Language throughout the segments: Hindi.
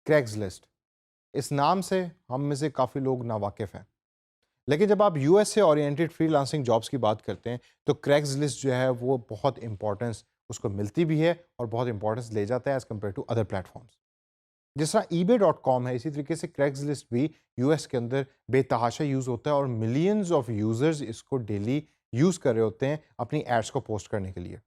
क्रैग्सलिस्ट, इस नाम से हम में से काफ़ी लोग नावाकिफ़ हैं। लेकिन जब आप यूएस से ओरिएंटेड फ्रीलांसिंग जॉब्स की बात करते हैं, तो क्रैग्सलिस्ट जो है वो बहुत इंपॉर्टेंस उसको मिलती भी है और बहुत इंपॉर्टेंस ले जाता है as compared to other platforms. जिस तरह eBay.com है, इसी तरीके से क्रैग्सलिस्ट भी यूएस के अंदर बेतहाशा यूज़ होता है और मिलियंस ऑफ यूज़र्स इसको डेली यूज़ कर रहे होते हैं अपनी एड्स को पोस्ट करने के लिए।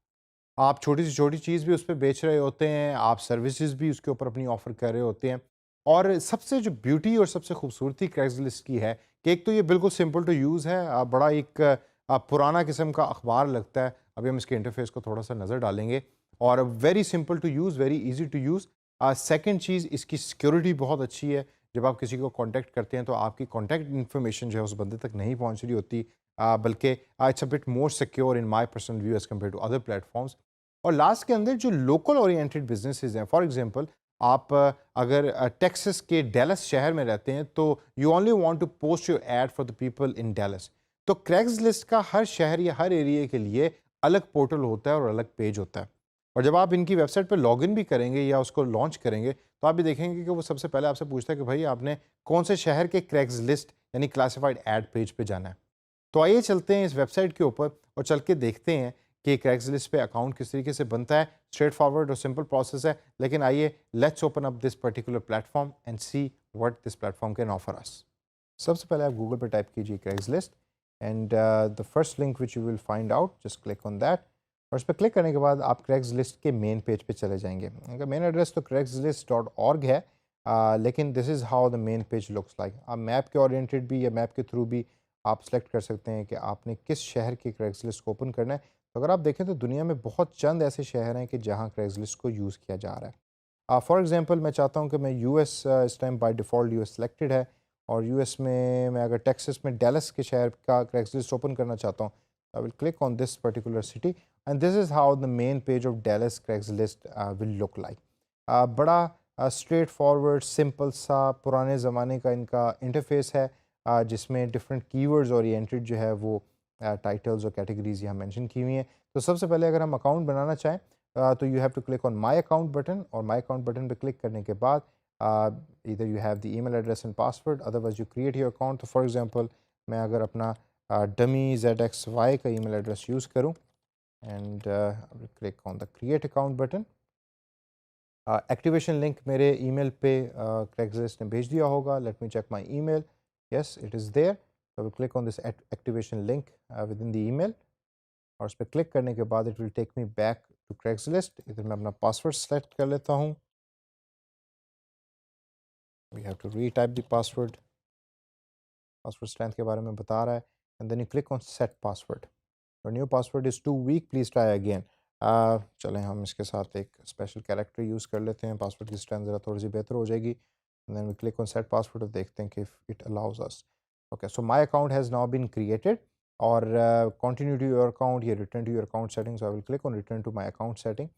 आप छोटी से छोटी चीज़ भी उस पे बेच रहे होते हैं, आप सर्विसेज़ भी उसके ऊपर अपनी ऑफ़र कर रहे होते हैं। और सबसे जो ब्यूटी और सबसे खूबसूरती क्रेग्सलिस्ट की है कि एक तो ये बिल्कुल सिंपल टू यूज़ है, बड़ा एक पुराना किस्म का अखबार लगता है। अभी हम इसके इंटरफ़ेस को थोड़ा-सा नज़र डालेंगे और very simple to use, very easy to use. Second चीज़, इसकी सिक्योरिटी बहुत अच्छी है। जब आप किसी को कॉन्टैक्ट करते हैं तो आपकी कॉन्टैक्ट इन्फॉर्मेशन जो है उस बंदे तक नहीं पहुँच रही होती, बल्कि it's a bit more secure in my personal view as compared to other platforms. और लास्ट के अंदर जो लोकल ओरिएंटेड बिजनेसेस हैं, फॉर एग्जांपल आप अगर टेक्सास के डैलस शहर में रहते हैं तो you only want to post your ad for the people in Dallas, तो क्रैग्सलिस्ट का हर शहर या हर एरिया के लिए अलग पोर्टल होता है और अलग पेज होता है। और जब आप इनकी वेबसाइट पर लॉगिन भी करेंगे या उसको लॉन्च करेंगे तो आप भी देखेंगे कि वो सबसे पहले आपसे पूछता है कि भाई आपने कौन से शहर के क्रैग्सलिस्ट यानी क्लासिफाइड एड पेज पे जाना है। तो आइए चलते हैं इस वेबसाइट के ऊपर और चल के देखते हैं कि क्रैग्सलिस्ट पे अकाउंट किस तरीके से बनता है। स्ट्रेट फॉरवर्ड और सिंपल प्रोसेस है, लेकिन आइए let's open up this particular platform and see what this platform can offer us. सबसे पहले आप गूगल पे टाइप कीजिए Craigslist and the first link which you will find out, just click on that. और उस पर क्लिक करने के बाद आप क्रैग्सलिस्ट के मेन पेज पे चले जाएंगे। उनका मेन एड्रेस तो craigslist.org है, लेकिन this is how the main page looks like. आप मैप के ओरिएंटेड भी या मैप के थ्रू भी आप सेलेक्ट कर सकते हैं कि आपने किस शहर की क्रैग्सलिस्ट को ओपन करना है। तो अगर आप देखें तो दुनिया में बहुत चंद ऐसे शहर हैं कि जहां क्रैग्सलिस्ट को यूज़ किया जा रहा है। फॉर एग्जांपल मैं चाहता हूं कि मैं यूएस, इस time by default US selected है, और यूएस में मैं अगर टेक्सास में डैलस के शहर का क्रैग्सलिस्ट ओपन करना चाहता हूं, I will click on this particular city and this is how the main page of Dallas Craigslist will look like. बड़ा स्ट्रेट फॉरवर्ड सिंपल सा पुराने ज़माने का इनका इंटरफेस है, जिसमें डिफरेंट कीवर्ड्स ओरिएंटेड जो है वो टाइटल्स और कैटेगरीज यहाँ मेंशन की हुई हैं। तो सबसे पहले अगर हम अकाउंट बनाना चाहें तो you have to click on my account button, और माय अकाउंट बटन पे क्लिक करने के बाद इधर you have the email address and password, otherwise you create your account. तो फॉर एग्जांपल मैं अगर अपना डमी ZXY का ईमेल एड्रेस यूज़ करूँ and click on the create account button. Activation link मेरे ईमेल पे Craigslist ने भेज दिया होगा। Let me check my email, yes it is there. So I will click on this activation link within the email, और उस पर क्लिक करने के बाद it will take me back to Craigslist। इधर मैं अपना पासवर्ड सेलेक्ट कर लेता हूँ। We have to retype the password. Password strength के बारे में बता रहा है and then you click on set password. Your new password is too weak, please try again. चलें हम इसके साथ एक स्पेशल कैरेक्टर यूज़ कर लेते हैं, पासवर्ड की स्ट्रेंथ ज़रा थोड़ी सी बेहतर हो जाएगी। And then we click on set password और देखते हैं कि if it allows us. Okay, so my account has now been created, और कंटिन्यू टू योर अकाउंट, ये return to your account settings, I will click on return to my account setting.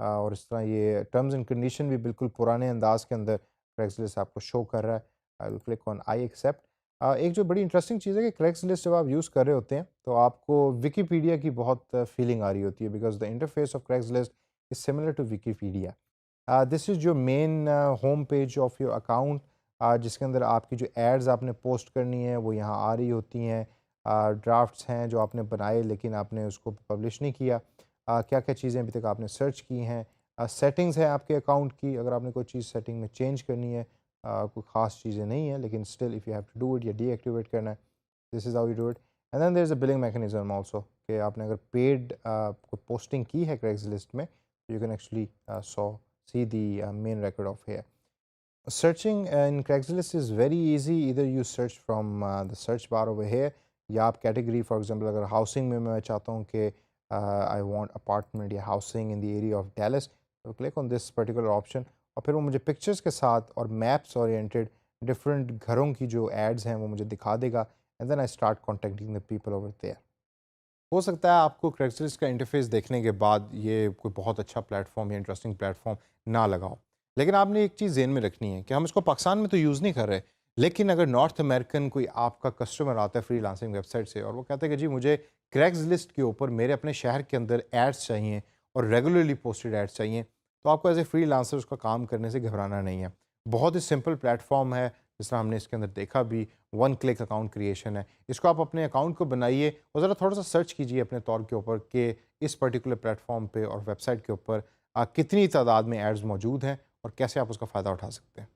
और इस तरह ये टर्म्स एंड कंडीशन भी बिल्कुल पुराने अंदाज के अंदर Craigslist आपको शो कर रहा है। I will click on I accept. एक जो बड़ी इंटरेस्टिंग चीज़ है कि Craigslist जब आप यूज़ कर रहे होते हैं तो आपको विकीपीडिया की बहुत फीलिंग आ रही होती है, because the interface of Craigslist is similar to Wikipedia. This is जो main home page of your account, जिसके अंदर आपकी जो एड्स आपने पोस्ट करनी है वो यहाँ आ रही होती हैं। ड्राफ्ट्स हैं जो आपने बनाए लेकिन आपने उसको पब्लिश नहीं किया। क्या क्या चीज़ें अभी तक आपने सर्च की हैं। सेटिंग्स है आपके अकाउंट की, अगर आपने कोई चीज़ सेटिंग में चेंज करनी है, कोई ख़ास चीज़ें नहीं है लेकिन still if you have to do it या डीएक्टिवेट करना है, this is how you do it. And then there is a billing mechanism also, कि आपने अगर पेड कोई पोस्टिंग की है Craigslist में, you can actually so see the main record of here. Searching in Craigslist is very easy. Either you search from the search bar over here, या आप कैटेगरी फॉर एग्जांपल अगर हाउसिंग में मैं चाहता हूँ कि आई वांट अपार्टमेंट या housing in the area of Dallas, तो click on this particular option, और फिर वो मुझे पिक्चर्स के साथ और मैप्स ओरिएंटेड डिफरेंट घरों की जो एड्स हैं वो मुझे दिखा देगा। And then I start contacting the people over there. हो सकता है आपको Craigslist का इंटरफेस देखने के बाद ये कोई बहुत अच्छा प्लेटफॉर्म या इंटरेस्टिंग प्लेटफॉर्म ना लगा हो, लेकिन आपने एक चीज़ ज़हन में रखनी है कि हम इसको पाकिस्तान में तो यूज़ नहीं कर रहे, लेकिन अगर नॉर्थ अमेरिकन कोई आपका कस्टमर आता है फ्रीलांसिंग वेबसाइट से और वो कहता है कि जी मुझे Craigslist के ऊपर मेरे अपने शहर के अंदर एड्स चाहिए और रेगुलरली पोस्टेड एड्स चाहिए, तो आपको एज ए फ्रीलांसर उसका काम करने से घबराना नहीं है। बहुत ही सिंपल प्लेटफॉर्म है, जिस तरह हमने इसके अंदर देखा भी, वन क्लिक अकाउंट क्रिएशन है। इसको आप अपने अकाउंट को बनाइए और ज़रा थोड़ा सा सर्च कीजिए अपने तौर के ऊपर कि इस पर्टिकुलर प्लेटफॉर्म पे और वेबसाइट के ऊपर कितनी तादाद में एड्स मौजूद हैं और कैसे आप उसका फ़ायदा उठा सकते हैं।